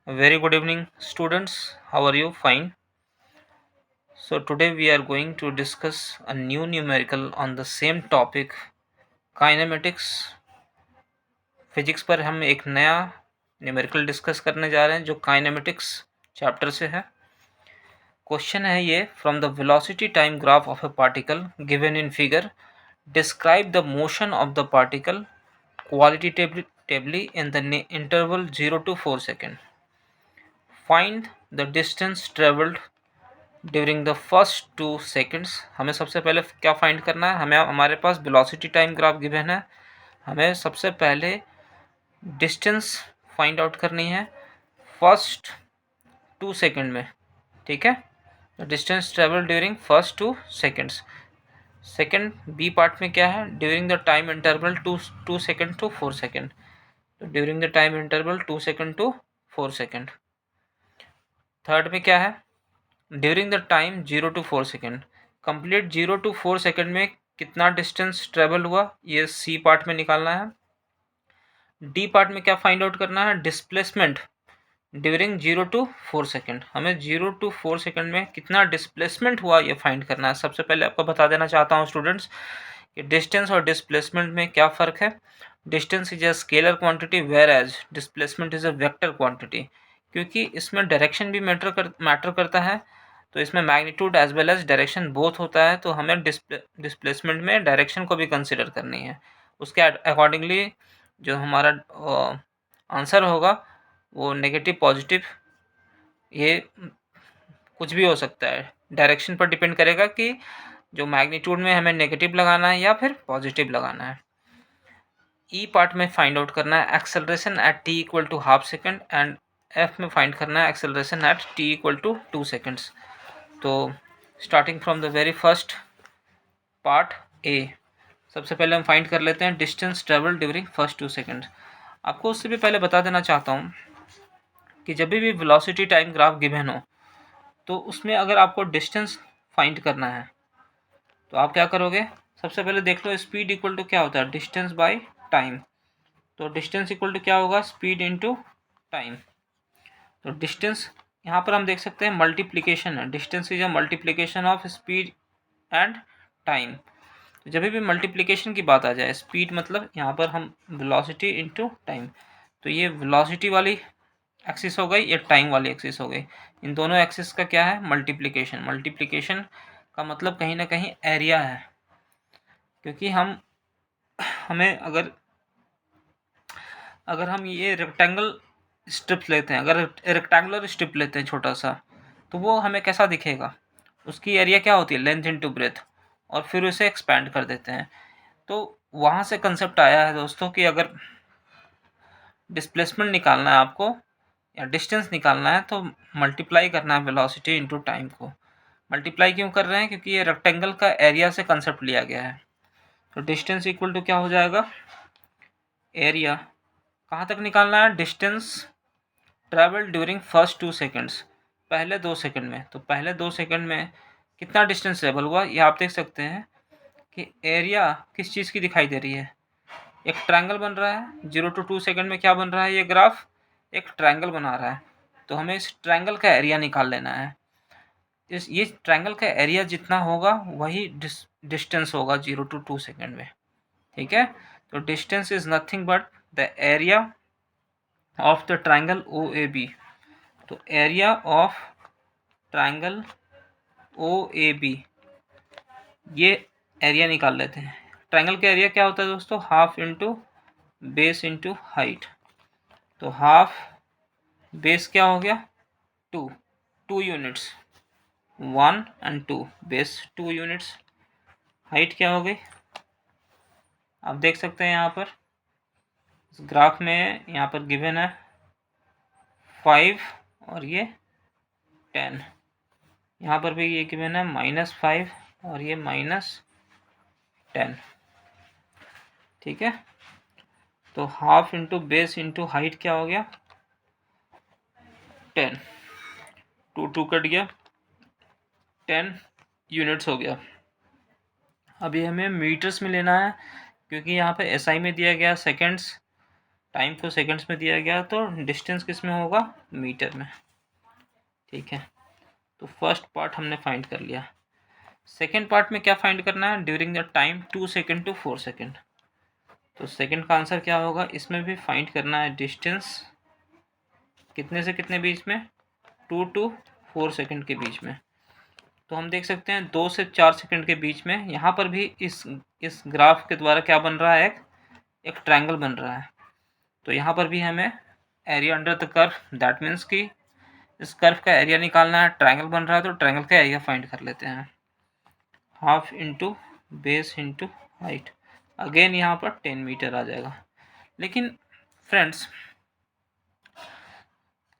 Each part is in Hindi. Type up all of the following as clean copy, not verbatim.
Very good evening, students. How are you? Fine. So, today we are going to discuss a new numerical on the same topic kinematics. Physics पर हम एक नया न्यूमेरिकल डिस्कस करने जा रहे हैं जो काइनेमेटिक्स चैप्टर से है। क्वेश्चन है ये, from the velocity time graph of a particle given in figure describe the motion of the particle qualitatively in the interval 0 to 4 seconds. Find the distance traveled during the first 2 seconds. हमें सबसे पहले क्या फाइंड करना है, हमें हमारे पास वेलोसिटी टाइम ग्राफ गिवन है, हमें सबसे पहले डिस्टेंस फाइंड आउट करनी है फर्स्ट 2 सेकेंड में। ठीक है, distance travel during first 2 seconds. Second B part में क्या है, during the time interval 2 second to 4 second. तो during the time interval 2 second to 4 second. Third में क्या है, during the time 0 to 4 second. Complete 0 to 4 second में कितना डिस्टेंस ट्रेवल हुआ, ये सी पार्ट में निकालना है। डी पार्ट में क्या फाइंड आउट करना है, डिस्प्लेसमेंट ड्यूरिंग 0 to 4 सेकेंड। हमें 0 to 4 सेकेंड में कितना डिस्प्लेसमेंट हुआ ये फाइंड करना है। सबसे पहले आपको बता देना चाहता हूँ स्टूडेंट्स कि डिस्टेंस और डिस्प्लेसमेंट में क्या फ़र्क है। Distance is a scalar quantity whereas displacement is a vector quantity. क्योंकि इसमें डायरेक्शन भी मैटर करता है, तो इसमें magnitude as well as direction both होता है, तो हमें डिस्प्लेसमेंट में डायरेक्शन को भी कंसिडर करनी है। उसके अकॉर्डिंगली जो हमारा आंसर होगा वो नेगेटिव पॉजिटिव ये कुछ भी हो सकता है, डायरेक्शन पर डिपेंड करेगा कि जो मैग्नीट्यूड में हमें नेगेटिव लगाना है या फिर पॉजिटिव लगाना है। ई पार्ट में फाइंड आउट करना है acceleration at T equal to half second, and F में फाइंड करना है acceleration at T equal to 2 seconds. तो starting from the very first part A, सबसे पहले हम फाइंड कर लेते हैं distance travel during first 2 seconds. आपको उससे भी पहले बता देना चाहता हूँ कि जब भी वेलोसिटी टाइम ग्राफ गिवन हो तो उसमें अगर आपको डिस्टेंस फाइंड करना है तो आप क्या करोगे, सबसे पहले देख लो स्पीड इक्वल टू क्या होता है, डिस्टेंस बाय टाइम। तो डिस्टेंस इक्वल टू क्या होगा, स्पीड इनटू टाइम। तो डिस्टेंस यहाँ पर हम देख सकते हैं मल्टीप्लिकेशन है, distance is a multiplication of speed and time. तो जब भी मल्टीप्लिकेशन की बात आ जाए, स्पीड मतलब यहाँ पर हम वेलोसिटी इनटू टाइम, तो ये वेलोसिटी वाली एक्सिस हो गई, ये टाइम वाली एक्सिस हो गई। इन दोनों एक्सिस का क्या है, मल्टीप्लिकेशन। मल्टीप्लिकेशन का मतलब कहीं ना कहीं एरिया है, क्योंकि हमें अगर हम ये रेक्टेंगल स्ट्रिप लेते हैं, अगर रेक्टेंगुलर स्ट्रिप लेते हैं छोटा सा, तो वो हमें कैसा दिखेगा, उसकी एरिया क्या होती है, लेंथ इनटू ब्रेथ, और फिर उसे एक्सपैंड कर देते हैं। तो वहाँ से कंसेप्ट आया है दोस्तों कि अगर डिस्प्लेसमेंट निकालना है आपको या डिस्टेंस निकालना है तो मल्टीप्लाई करना है वेलोसिटी इनटू टाइम को। मल्टीप्लाई क्यों कर रहे हैं, क्योंकि ये रेक्टेंगल का एरिया से कंसेप्ट लिया गया है। तो डिस्टेंस इक्वल टू क्या हो जाएगा, एरिया। कहाँ तक निकालना है, distance travel during first 2 seconds, पहले 2 सेकेंड में। तो पहले 2 सेकेंड में कितना डिस्टेंस ट्रेवल हुआ, ये आप देख सकते हैं कि एरिया किस चीज़ की दिखाई दे रही है, एक ट्रायंगल बन रहा है। 0 to 2 सेकेंड में क्या बन रहा है, ये ग्राफ एक ट्रायंगल बना रहा है। तो हमें इस ट्रायंगल का एरिया निकाल लेना है। ये ट्रायंगल का एरिया जितना होगा वही डिस्टेंस होगा 0 to 2 सेकेंड में। ठीक है, तो distance is nothing but the area of the triangle O A B. तो area of triangle O A B, ये एरिया निकाल लेते हैं। ट्रायंगल का एरिया क्या होता है दोस्तों, half into base into height. तो हाफ बेस क्या हो गया, 2 units, 1 and 2, base 2 units. Height क्या हो गई, आप देख सकते हैं यहाँ पर इस ग्राफ में, यहाँ पर गिवन है 5 और ये 10। यहाँ पर भी ये गिवन है -5 और ये -10। ठीक है, तो half into base into height क्या हो गया, 10, 2 कट गया, 10 यूनिट्स हो गया। अभी हमें मीटर्स में लेना है, क्योंकि यहाँ पे एसआई में दिया गया सेकेंड्स, टाइम को सेकंड्स में दिया गया तो डिस्टेंस किस में होगा, मीटर में। ठीक है, तो फर्स्ट पार्ट हमने फाइंड कर लिया। सेकेंड पार्ट में क्या फाइंड करना है, during the time 2 second to 4 second. तो सेकेंड का आंसर क्या होगा, इसमें भी फाइंड करना है डिस्टेंस कितने से कितने बीच में, 2 टू 4 सेकेंड के बीच में। तो हम देख सकते हैं 2 से 4 सेकेंड के बीच में यहाँ पर भी इस ग्राफ के द्वारा क्या बन रहा है, एक ट्रायंगल बन रहा है। तो यहाँ पर भी हमें area under the curve, that means कि इस कर्व का एरिया निकालना है, ट्रायंगल बन रहा है तो ट्रायंगल का एरिया फाइंड कर लेते हैं। Half into base into height, again यहाँ पर 10 मीटर आ जाएगा। लेकिन फ्रेंड्स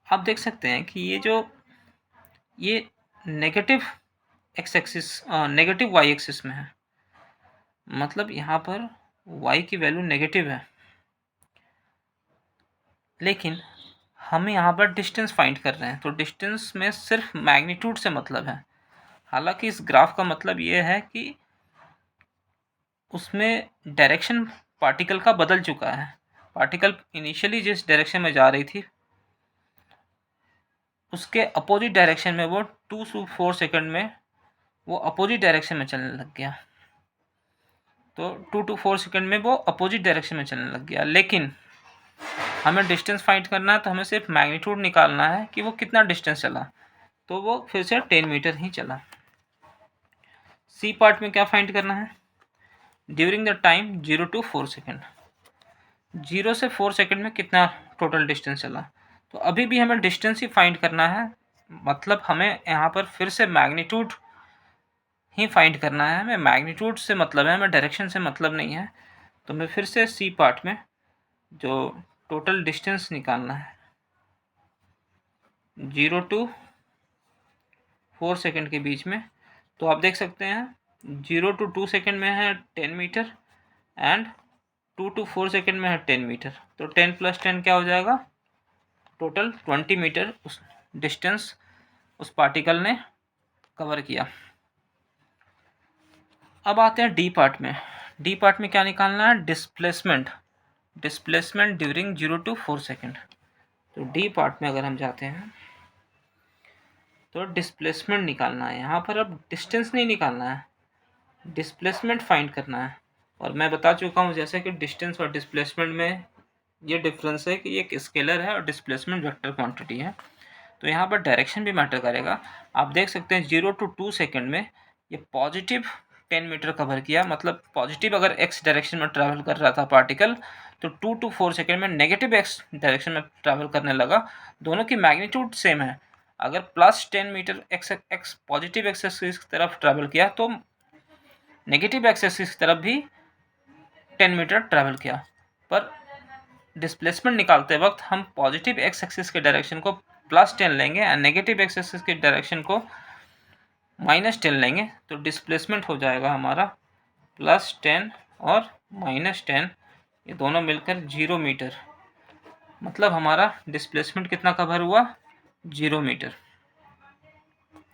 आप देख सकते हैं कि ये negative x axis, negative y axis में है, मतलब यहाँ पर y की वैल्यू नेगेटिव है, लेकिन हम यहाँ पर डिस्टेंस फाइंड कर रहे हैं। तो डिस्टेंस में सिर्फ मैग्नीट्यूड से मतलब है। हालांकि इस ग्राफ का मतलब ये है कि उसमें डायरेक्शन पार्टिकल का बदल चुका है। पार्टिकल इनिशियली जिस डायरेक्शन में जा रही थी उसके अपोजिट डायरेक्शन में वो 2 to 4 सेकंड में वो अपोजिट डायरेक्शन में चलने लग गया। तो 2 to 4 सेकंड में वो अपोजिट डायरेक्शन में चलने लग गया। लेकिन हमें डिस्टेंस फाइंड करना है तो हमें सिर्फ मैग्नीट्यूड निकालना है कि वो कितना डिस्टेंस चला। तो वो फिर से 10 मीटर ही चला। सी पार्ट में क्या फाइंड करना है, during the time 0 to 4 second, 0 से 4 सेकेंड में कितना टोटल डिस्टेंस चला। तो अभी भी हमें डिस्टेंस ही फाइंड करना है, मतलब हमें यहाँ पर फिर से मैग्नीट्यूड ही फाइंड करना है। हमें मैग्नीट्यूड से मतलब है, हमें डायरेक्शन से मतलब नहीं है। तो मैं फिर से सी पार्ट में जो टोटल डिस्टेंस निकालना है 0 to 4 सेकेंड के बीच में, तो आप देख सकते हैं 0 to 2 सेकेंड में है 10 मीटर एंड 2 to 4 सेकेंड में है 10 मीटर। तो 10 + 10 क्या हो जाएगा, टोटल 20 मीटर उस डिस्टेंस उस पार्टिकल ने कवर किया। अब आते हैं डी पार्ट में। डी पार्ट में क्या निकालना है, डिस्प्लेसमेंट ड्यूरिंग 0 to 4 सेकेंड। तो डी पार्ट में अगर हम जाते हैं तो डिस्प्लेसमेंट निकालना है। यहाँ पर अब डिस्टेंस नहीं निकालना है, डिस्प्लेसमेंट फाइंड करना है। और मैं बता चुका हूँ जैसे कि डिस्टेंस और डिस्प्लेसमेंट में ये डिफरेंस है कि एक स्केलर है और डिस्प्लेसमेंट वेक्टर क्वांटिटी है। तो यहाँ पर डायरेक्शन भी मैटर करेगा। आप देख सकते हैं 0 to 2 सेकेंड में ये पॉजिटिव 10 मीटर कवर किया, मतलब पॉजिटिव अगर एक्स डायरेक्शन में ट्रैवल कर रहा था पार्टिकल, तो 2 to 4 सेकेंड में नेगेटिव एक्स डायरेक्शन में ट्रैवल करने लगा। दोनों की मैग्नीट्यूड सेम है। अगर +10 metre x positive x axis की तरफ ट्रैवल किया तो नेगेटिव एक्स एक्सिस की तरफ भी 10 मीटर ट्रैवल किया। पर डिस्प्लेसमेंट निकालते वक्त हम पॉजिटिव एक्स एक्सिस के डायरेक्शन को +10 लेंगे और नेगेटिव एक्स एक्सिस के डायरेक्शन को -10 लेंगे। तो डिस्प्लेसमेंट हो जाएगा हमारा +10 और -10, ये दोनों मिलकर 0 मीटर। मतलब हमारा डिस्प्लेसमेंट कितना कवर हुआ, 0 मीटर।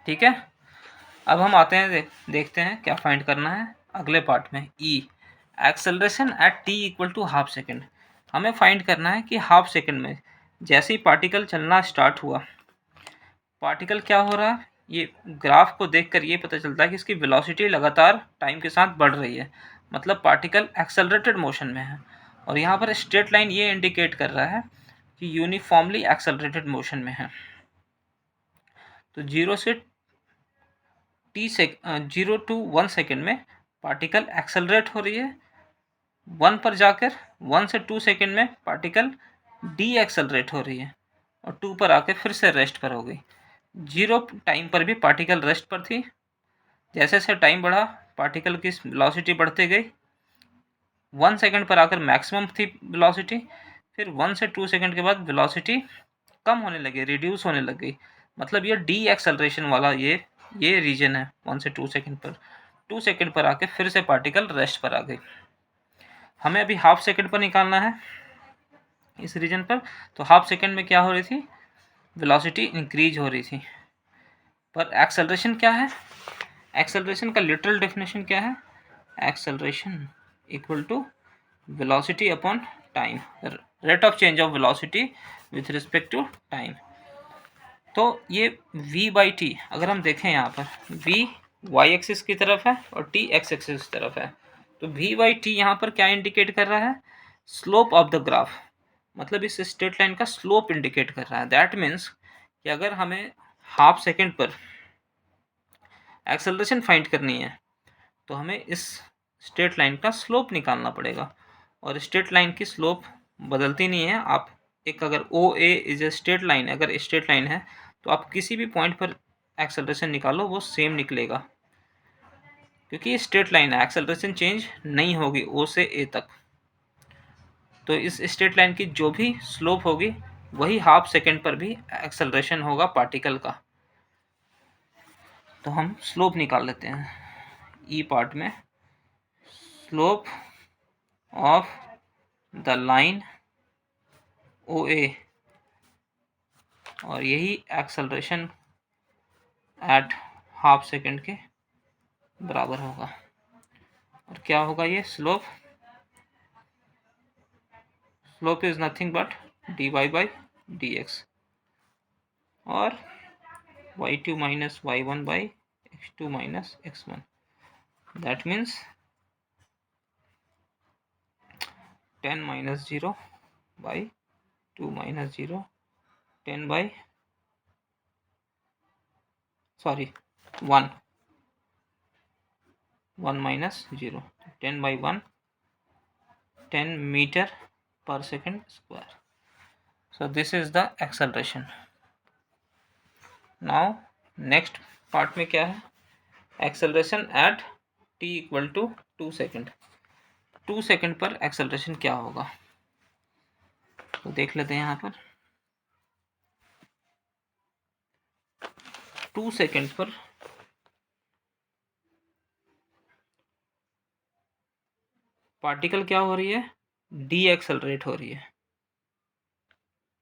ठीक है, अब हम आते हैं देखते हैं क्या फाइंड करना है अगले पार्ट में। ई, एक्सेलरेशन एट t = ½ सेकेंड। हमें फाइंड करना है कि ½ सेकेंड में जैसे ही पार्टिकल चलना स्टार्ट हुआ, पार्टिकल क्या हो रहा है, ये ग्राफ को देखकर ये पता चलता है कि इसकी वेलोसिटी लगातार टाइम के साथ बढ़ रही है, मतलब पार्टिकल एक्सेलरेटेड मोशन में है। और यहाँ पर स्ट्रेट लाइन ये इंडिकेट कर रहा है कि यूनिफॉर्मली एक्सेलरेटेड मोशन में है। तो 0 to 1 सेकेंड में पार्टिकल एक्सेलरेट हो रही है, 1 पर जाकर 1 से 2 सेकेंड में पार्टिकल डी एक्सेलरेट हो रही है और 2 पर आकर फिर से रेस्ट पर हो गई। 0 टाइम पर भी पार्टिकल रेस्ट पर थी, जैसे जैसे टाइम बढ़ा पार्टिकल की वेलोसिटी बढ़ती गई। 1 सेकेंड पर आकर मैक्सिमम थी वेलोसिटी, फिर 1 से 2 सेकेंड के बाद वेलोसिटी कम होने लगी, रिड्यूस होने लग गई। मतलब ये डी एक्सेलरेशन वाला ये रीजन है। 1 से 2 सेकेंड पर, 2 सेकेंड पर आके फिर से पार्टिकल रेस्ट पर आ गई। हमें अभी ½ सेकेंड पर निकालना है इस रीजन पर। तो ½ सेकेंड में क्या हो रही थी, वेलोसिटी इंक्रीज हो रही थी। पर एक्सेलरेशन क्या है, एक्सेलरेशन का लिटरल डेफिनेशन क्या है, acceleration = velocity upon time, rate of change of velocity with respect to time. तो ये v बाई टी अगर हम देखें यहाँ पर v y एक्सिस की तरफ है और t x एक्सिस की तरफ है, तो v बाई टी यहाँ पर क्या इंडिकेट कर रहा है? स्लोप ऑफ द ग्राफ, मतलब इस स्ट्रेट लाइन का स्लोप इंडिकेट कर रहा है। दैट मीन्स कि अगर हमें हाफ सेकेंड पर एक्सेलरेशन फाइंड करनी है तो हमें इस स्ट्रेट लाइन का स्लोप निकालना पड़ेगा, और स्ट्रेट लाइन की स्लोप बदलती नहीं है। आप एक अगर ओ ए इज ए स्ट्रेट लाइन, अगर स्ट्रेट लाइन है तो आप किसी भी पॉइंट पर एक्सेलरेशन निकालो वो सेम निकलेगा, क्योंकि ये स्ट्रेट लाइन है, एक्सेलरेशन चेंज नहीं होगी ओ से ए तक। तो इस स्ट्रेट लाइन की जो भी स्लोप होगी वही हाफ सेकेंड पर भी एक्सेलरेशन होगा पार्टिकल का। तो हम स्लोप निकाल लेते हैं ई पार्ट में। स्लोप ऑफ द लाइन ओ ए, और यही एक्सेलरेशन एट हाफ सेकेंड के बराबर होगा। और क्या होगा ये slope? Slope is nothing but dy by dx, और y2 minus y1 by x2 minus x1। That means 10 minus 0 by 2 minus 0, 10 by 1 minus 0, 10 by 1, 10 metre per second square. So this is the acceleration. Now next part में क्या है? Acceleration at t equal to 2 second. 2 second पर acceleration क्या होगा तो देख लेते हैं। यहाँ पर 2 सेकेंड पर पार्टिकल क्या हो रही है? डी एक्सेलरेट हो रही है।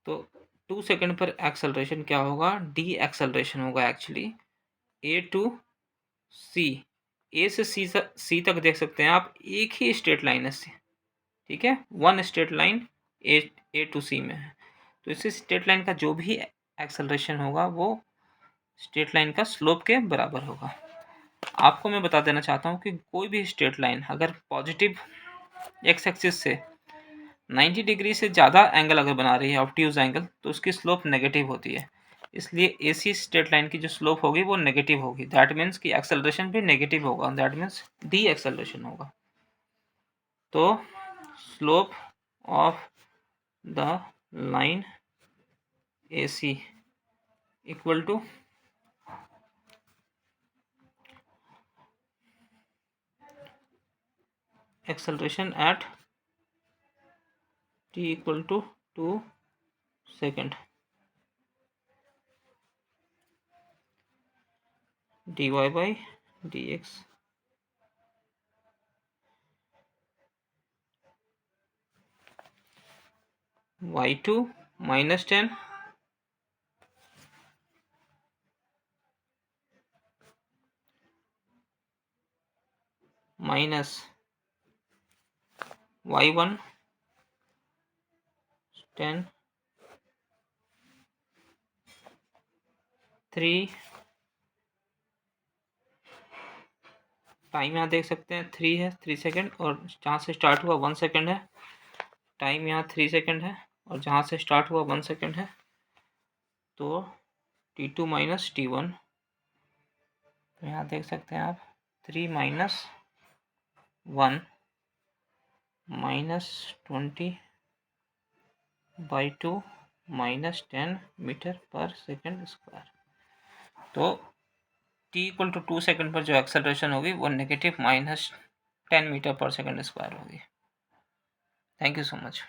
तो 2 सेकेंड पर एक्सेलरेशन क्या होगा? डी एक्सेलरेशन होगा एक्चुअली ए टू सी। ए से सी तक देख सकते हैं आप, एक ही स्ट्रेट लाइन है, ठीक है, one straight line A to C में है। तो इसी स्ट्रेट लाइन का जो भी एक्सेलरेशन होगा वो स्ट्रेट लाइन का स्लोप के बराबर होगा। आपको मैं बता देना चाहता हूँ कि कोई भी स्ट्रेट लाइन अगर पॉजिटिव एक्स एक्सिस से 90 डिग्री से ज़्यादा एंगल अगर बना रही है, ऑब्ट्यूज एंगल, तो उसकी स्लोप नेगेटिव होती है। इसलिए एसी स्ट्रेट लाइन की जो स्लोप होगी वो नेगेटिव होगी। दैट मीन्स कि एक्सेलरेशन भी नेगेटिव होगा, दैट मीन्स डी एक्सेलरेशन होगा। तो slope of the line AC equal to acceleration at t equal to 2 second dy by dx। y2 minus 10 minus y1 10 3, time यहाँ देख सकते हैं 3 है, 3 सेकेंड, और जहाँ से स्टार्ट हुआ 1 सेकेंड है। टाइम यहाँ 3 सेकेंड है और जहाँ से स्टार्ट हुआ 1 सेकेंड है। तो T2 माइनस T1, तो यहाँ देख सकते हैं आप 3 minus 1 minus 20 by 2 minus 10 metre पर सेकेंड स्क्वायर। तो t इक्वल टू 2 सेकेंड पर जो एक्सेलरेशन होगी वो नेगेटिव -10 मीटर पर सेकेंड स्क्वायर होगी। Thank you so much.